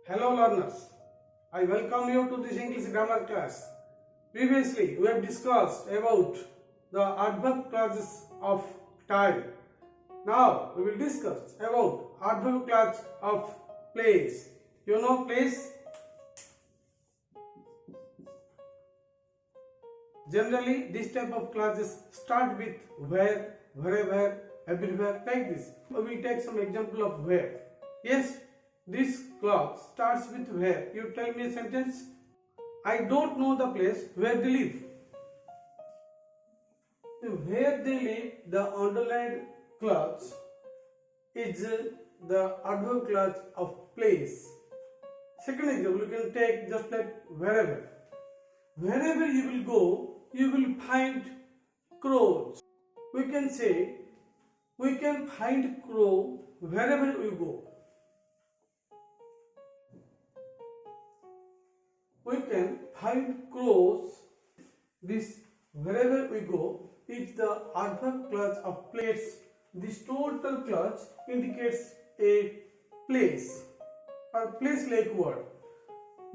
Hello learners, I welcome you to this English grammar class. Previously, we have discussed about the adverb clauses of time. Now, we will discuss about adverb clause of place. You know place? Generally, this type of clauses start with where, wherever, everywhere, like this. We will take some example of where. Yes, this clause starts with where. You tell me a sentence. I don't know the place where they live. Where they live, the underlined clause is the adverb clause of place. Second example, you can take just like wherever. Wherever you will go, you will find crows. We can say, we can find crow wherever we go. We can find crows. This wherever we go is the adverb clause of place. This total clause indicates a place or place-like word.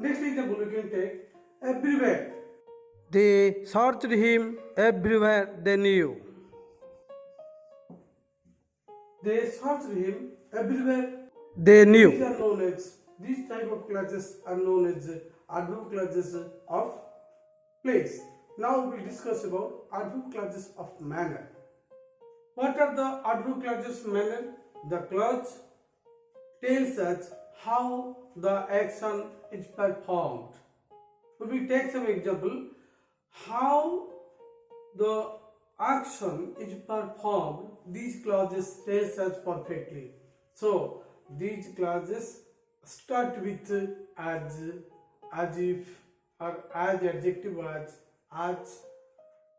Next example we can take everywhere. They searched him everywhere they knew. They searched him everywhere they knew. These type of clauses are known as adverb clauses of place. Now we will discuss about adverb clauses of manner. What are the adverb clauses of manner? The clause tells us how the action is performed. We will take some example. How the action is performed, these clauses tells us perfectly. So these clauses start with as if, or as adjective words, as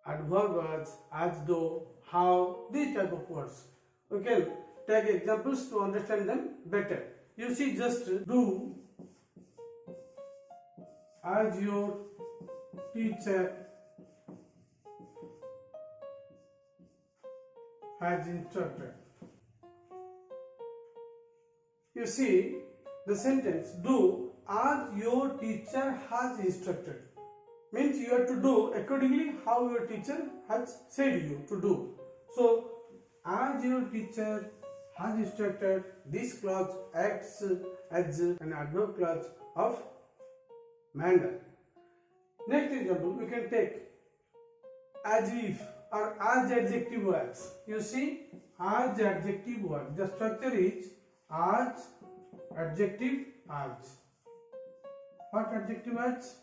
adverb words, as though, how, these type of words. We can take examples to understand them better. You see, just do as your teacher has instructed. You see the sentence, do as your teacher has instructed, means you have to do accordingly how your teacher has said you to do. So as your teacher has instructed, this clause acts as an adverb clause of manner. Next example we can take as if or as adjective words. You see, as adjective word, the structure is as adjective as. What adjective words?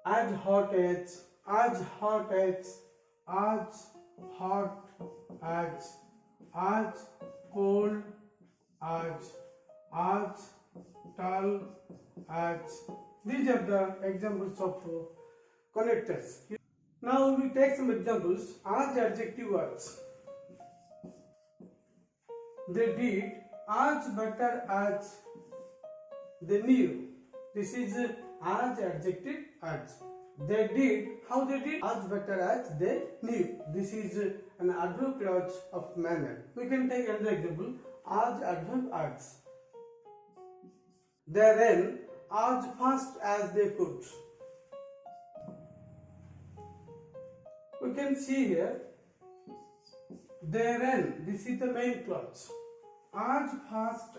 As hot as hot as hot as cold as tall as. These are the examples of connectors. Now we will take some examples as adjective words. They did as better as they knew. This is as adjective as. They did, how they did? As better as they knew. This is an adverb clause of manner. We can take another example as adverb as. They ran as fast as they could. We can see here, they ran, this is the main clause. As fast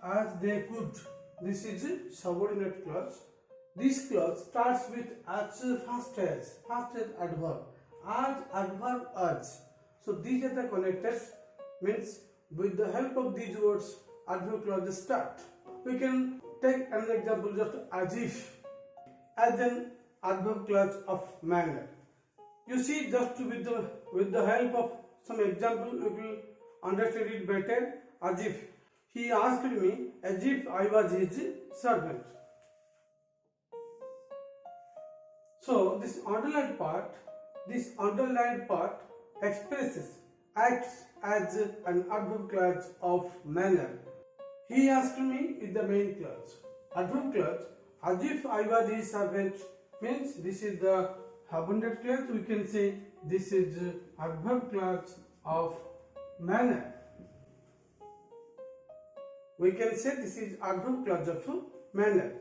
as they could, this is a subordinate clause. This clause starts with as fast as adverb, as adverb as. So these are the connectors, means with the help of these words adverb clauses start. We can take another example, just as if, as an adverb clause of manner. You see, just with the help of some example we will understand it better. As if, he asked me as if I was his servant. So this underlined part expresses, acts as an adverb clause of manner. He asked me is the main clause. Adverb clause, as if I was his servant, means this is the abundant clause. We can say this is adverb clause of manner. We can say this is adverb clause of manner.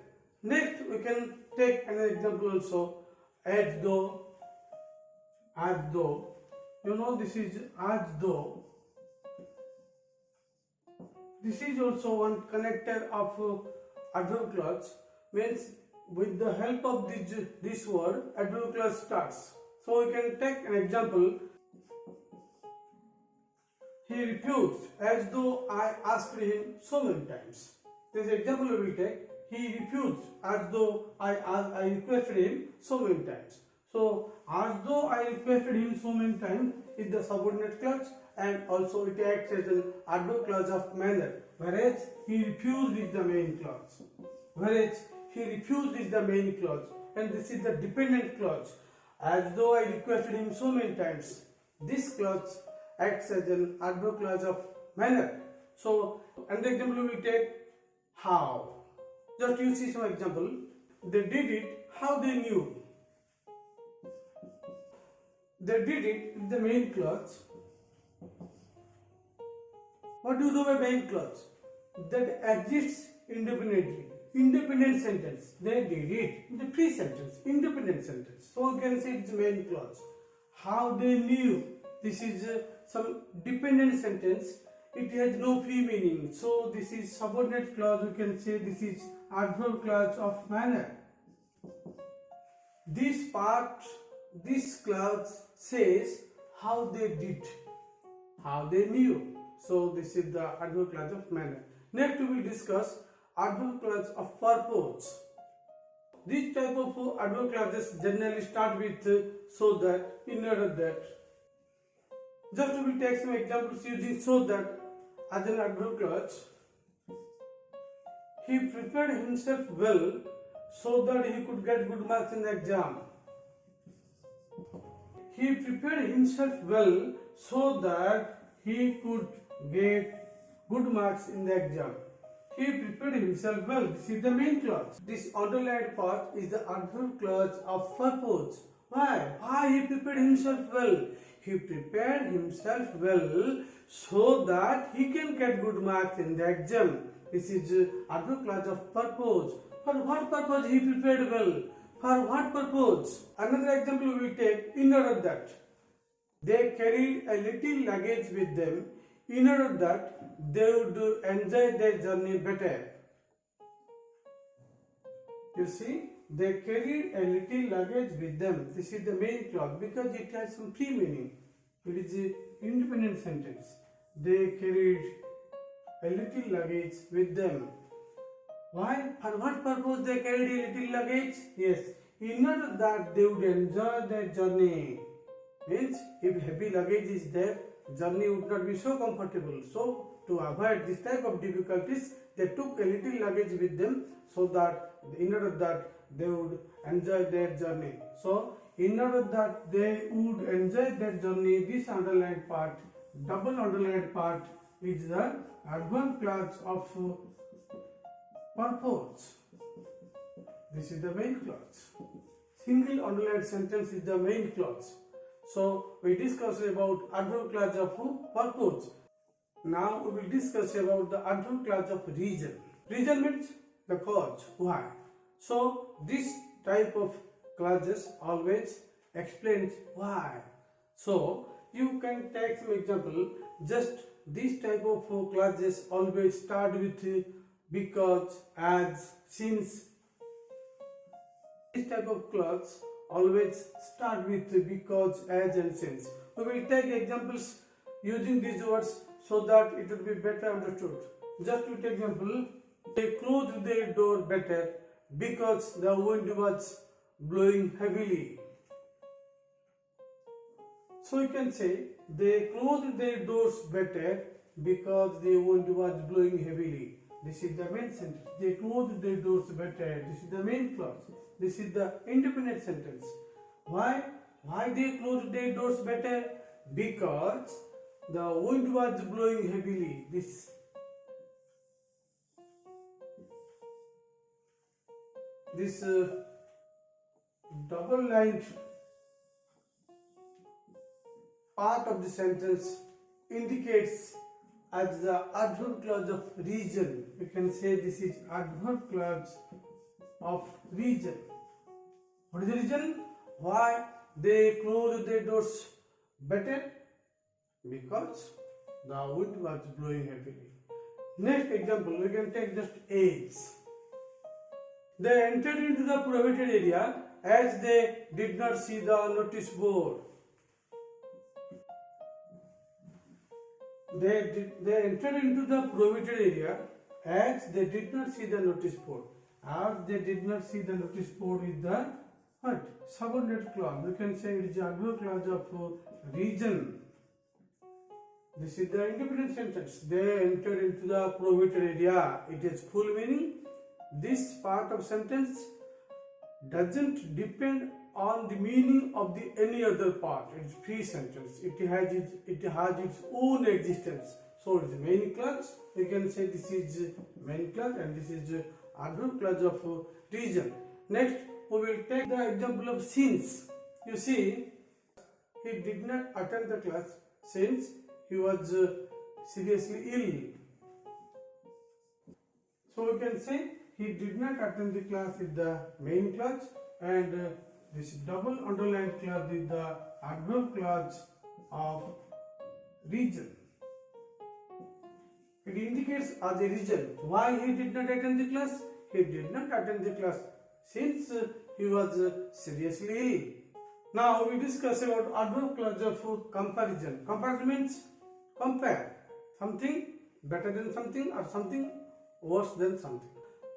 Next, we can take an example also, as though, as though. You know, this is as though. This is also one connector of adverb clause. Means with the help of this word, adverb clause starts. So we can take an example. He refused, as though I asked him so many times. This example we will take. He refused, as though I requested him so many times. So, as though I requested him so many times is the subordinate clause, and also it acts as an adverb clause of manner. Whereas he refused is the main clause. And this is the dependent clause. As though I requested him so many times. This clause acts as an adverb clause of manner. So, another example we will take how. Just you see some example. They did it, how they knew. They did it is the main clause. What do you do by main clause? That exists independently. Independent sentence. They did it. The pre sentence. Independent sentence. So you can say it's main clause. How they knew. This is some dependent sentence. It has no free meaning. So this is subordinate clause. You can say this is adverb clause of manner. This clause says how they did, how they knew. So this is the adverb clause of manner. Next we will discuss adverb clause of purpose. This type of adverb clauses generally start with so that, in order that. Just we will take some examples using so that as an adverb clause. He prepared himself well so that he could get good marks in the exam. He prepared himself well so that he could get good marks in the exam. He prepared himself well. This is the main clause. This underlined part is the adverb clause of purpose. Why? Why he prepared himself well? He prepared himself well so that he can get good marks in the exam. This is adverb clause of purpose. For what purpose he prepared well? For what purpose? Another example we will take, in order that. They carried a little luggage with them in order that they would enjoy their journey better. You see, they carried a little luggage with them. This is the main clause because it has some free meaning. It is an independent sentence. They carried a little luggage with them. Why? For what purpose they carried a little luggage? Yes, in order that they would enjoy their journey. Means, if heavy luggage is there, journey would not be so comfortable. So, to avoid this type of difficulties, they took a little luggage with them so that, in order that they would enjoy their journey. So, in order that they would enjoy their journey, this underlined part, double underlined part, is the adverb clause of purpose. This is the main clause. Single underlined sentence is the main clause. So we discussed about adverb clause of purpose. Now we will discuss about the adverb clause of reason. Reason means the cause, why. So this type of clauses always explains why. So you can take some example. Just this type of clauses always start with because, as, since. This type of clause always start with because, as and since. We will take examples using these words so that it will be better understood. Just to take example, they closed their door better because the wind was blowing heavily. So you can say they closed their doors better because the wind was blowing heavily. This is the main sentence. They closed their doors better. This is the main clause. This is the independent sentence. Why? Why they closed their doors better? Because the wind was blowing heavily. This double lined part of the sentence indicates as the adverb clause of region. You can say this is adverb clause of region. What is the reason? Why they closed their doors better? Because the wind was blowing heavily. Next example, we can take just age. They entered into the prohibited area as they did not see the notice board. They entered into the prohibited area as they did not see the notice board. As they did not see the notice board is the what? Subordinate clause. You can say it is the adverb clause of region. This is the independent sentence. They entered into the prohibited area. It is full meaning. This part of sentence doesn't depend on the meaning of the any other part. It's free sentence. It has its own existence. So it's the main clause. You can say this is main clause and this is adverb clause of region. Next, we will take the example of since. You see, he did not attend the class since he was seriously ill. So we can say he did not attend the class with the main clause, and this double underlined clause is the adverb clause of region. It indicates as a reason why he did not attend the class. He did not attend the class since he was seriously ill. Now we discuss about adverb clause of comparison. Comparison means compare something better than something or something worse than something.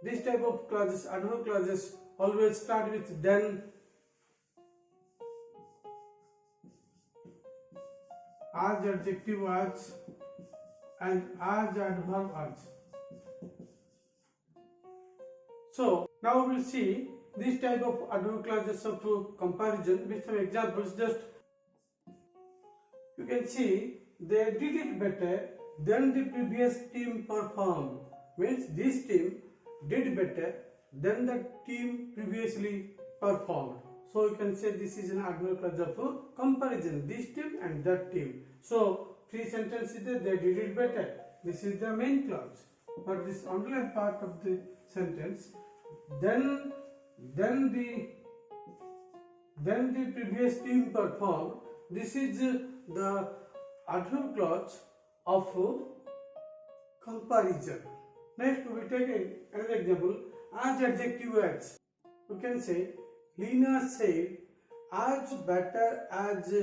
This type of clauses, adverb clauses, always start with then, as adjective as, and as adverb as. So now we will see this type of adverb clauses of comparison with some examples. Just you can see they did it better than the previous team performed. Means this team did better than the team previously performed. So you can say this is an adverb clause of comparison. This team and that team. So three sentences there. They did it better. This is the main clause. But this underlined part of the sentence. Then the previous team performed. This is the adverb clause of comparison. Next we will take another example. As adjective as. You can say Lina said as better as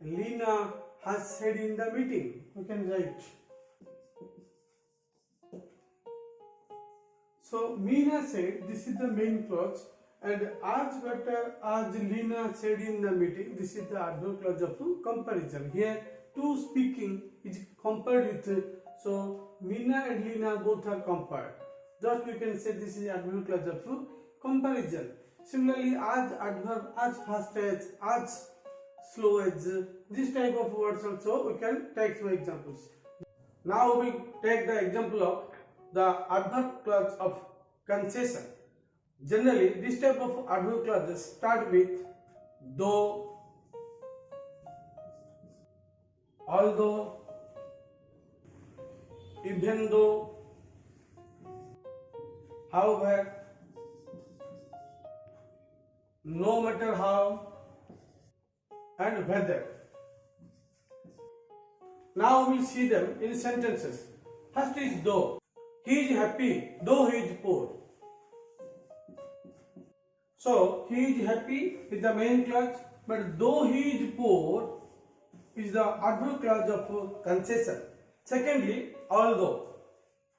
Lina has said in the meeting. You can write. So Meena said, this is the main clause, and as better as Lina said in the meeting, this is the adverb clause of comparison. Here two speaking is compared with, so Meena and Lina both are compared. Thus we can say this is adverb clause of comparison. Similarly, as adverb, as fast as slow as, this type of words also we can take some examples. Now we take the example of the adverb clause of concession. Generally, this type of adverb clauses start with though, although, even though, however, no matter how, and whether. Now we will see them in sentences. First is though. He is happy though he is poor. So he is happy is the main clause, but though he is poor is the adverb clause of concession. Secondly, although.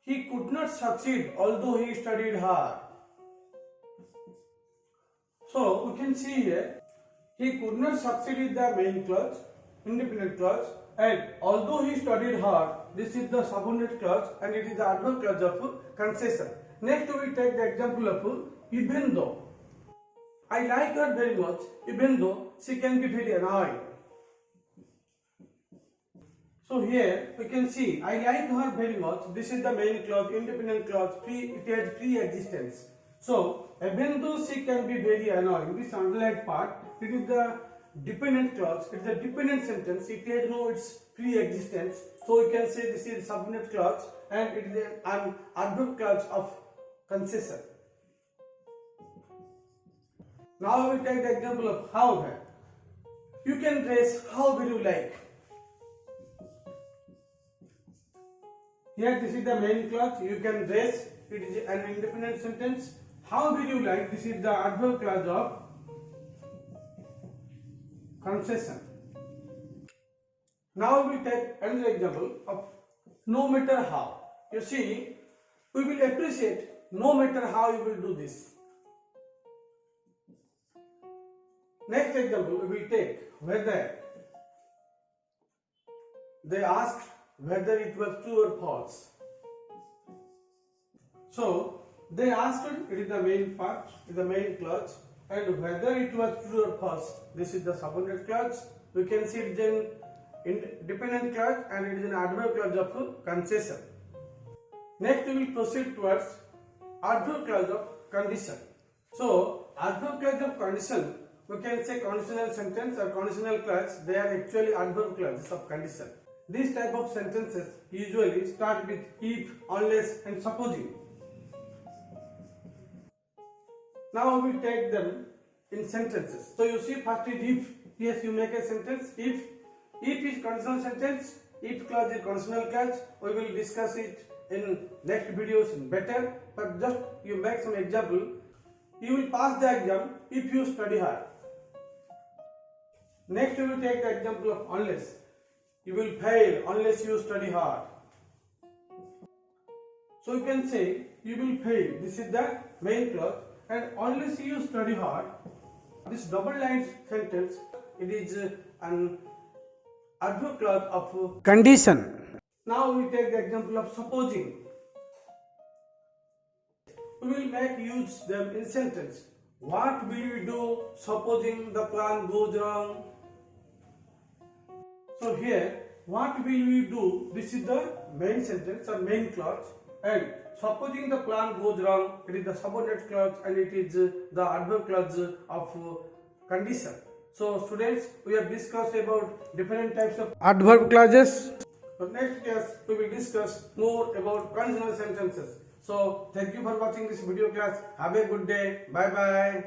He could not succeed although he studied hard. So we can see here, he could not succeed is the main clause, independent clause, and although he studied hard, this is the subordinate clause and it is the adverb clause of concession. Next we take the example of even though. I like her very much even though she can be very annoying. So here we can see I like her very much. This is the main clause, independent clause, it has pre-existence. So even though she can be very annoying, this underlined part, it is the dependent clause. It is a dependent sentence. It has no its pre-existence. So you can say this is subordinate clause and it is an adverb clause of concession. Now we take the example of however. You can dress however you like. Here this is the main clause. You can dress. It is an independent sentence. However you like. This is the adverb clause of concession. Now we take another example of no matter how. You see, we will appreciate no matter how you will do this. Next example we will take whether. They asked whether it was true or false. So they asked it is the main part, is the main clause, and whether it was true or false. This is the subordinate clause. We can see it is an dependent clause and it is an adverb clause of concession. Next we will proceed towards adverb clause of condition. So adverb clause of condition, we can say conditional sentence or conditional clause. They are actually adverb clauses of condition. These type of sentences usually start with if, unless and supposing. Now we take them in sentences. So you see first is if. Yes, you make a sentence if. If is conditional sentence. If clause is conditional clause. We will discuss it in next videos better. But just you make some example. You will pass the exam if you study hard. Next we will take the example of unless. You will fail unless you study hard. So you can say you will fail. This is the main clause. And unless you study hard, this double line sentence, it is an adverb clause of condition. Now we take the example of supposing. We will make use them in sentence. What will we do supposing the plan goes wrong? So here, what will we do? This is the main sentence or main clause. And supposing the plan goes wrong, it is the subordinate clause and it is the adverb clause of condition. So students, we have discussed about different types of adverb clauses. So next class we will discuss more about conditional sentences. So thank you for watching this video class. Have a good day. Bye bye.